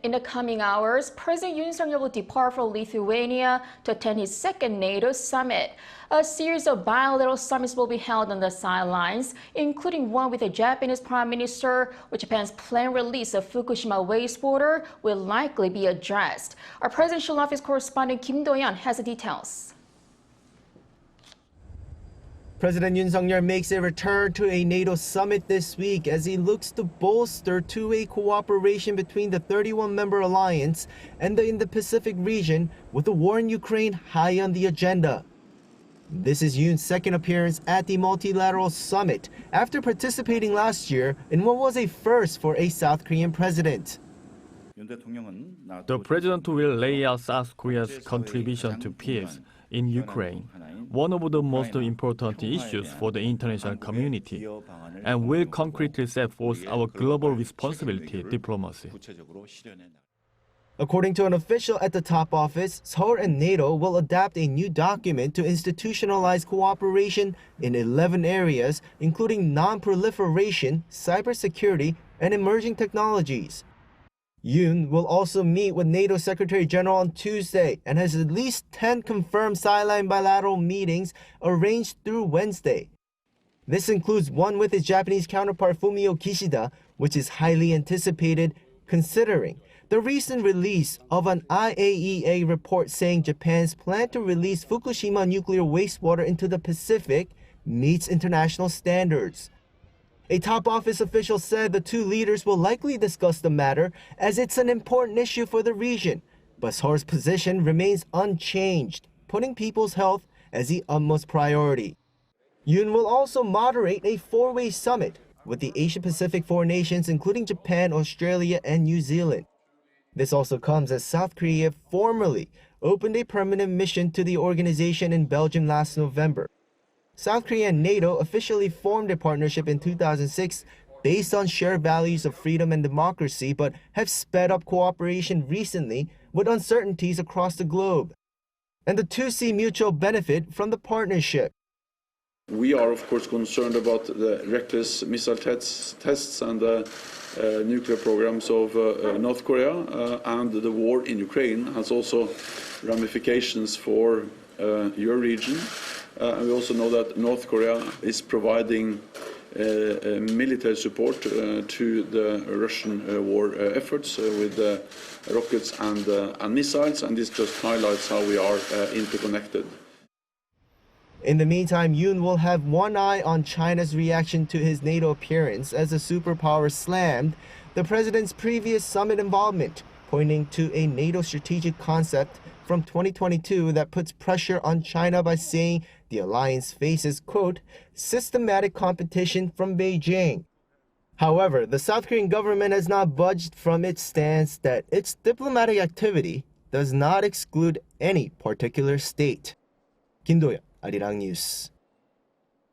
In the coming hours, President Yoon Suk Yeol will depart for Lithuania to attend his second NATO summit. A series of bilateral summits will be held on the sidelines, including one with the Japanese Prime Minister, where Japan's planned release of Fukushima wastewater will likely be addressed. Our presidential office correspondent Kim Do-yeon has the details. President Yoon Suk Yeol makes a return to a NATO summit this week as he looks to bolster two-way cooperation between the 31-member alliance and the Indo-Pacific region, with the war in Ukraine high on the agenda. This is Yoon's second appearance at the multilateral summit after participating last year in what was a first for a South Korean president. The president will lay out South Korea's contribution to peace in Ukraine, one of the most important issues for the international community, and will concretely set forth our global responsibility diplomacy. According to an official at the top office, Seoul and NATO will adapt a new document to institutionalize cooperation in 11 areas, including non-proliferation, cybersecurity, and emerging technologies. Yoon will also meet with NATO Secretary General on Tuesday and has at least 10 confirmed sideline bilateral meetings arranged through Wednesday. This includes one with his Japanese counterpart Fumio Kishida, which is highly anticipated considering the recent release of an IAEA report saying Japan's plan to release Fukushima nuclear wastewater into the Pacific meets international standards. A top office official said the two leaders will likely discuss the matter as it's an important issue for the region, but Seoul's position remains unchanged, putting people's health as the utmost priority. Yoon will also moderate a four-way summit with the Asia-Pacific four nations, including Japan, Australia, and New Zealand. This also comes as South Korea formally opened a permanent mission to the organization in Belgium last November. South Korea and NATO officially formed a partnership in 2006 based on shared values of freedom and democracy, but have sped up cooperation recently with uncertainties across the globe. And the two see mutual benefit from the partnership. We are, of course, concerned about the reckless missile tests and the nuclear programs of North Korea, and the war in Ukraine has also ramifications for your region. We also know that North Korea is providing military support to the Russian war efforts with rockets and missiles, and this just highlights how we are interconnected. In the meantime, Yoon will have one eye on China's reaction to his NATO appearance as the superpower slammed the president's previous summit involvement, pointing to a NATO strategic concept from 2022 that puts pressure on China by saying the alliance faces, quote, systematic competition from Beijing. However, the South Korean government has not budged from its stance that its diplomatic activity does not exclude any particular state. Kim Do-yeon, Arirang News.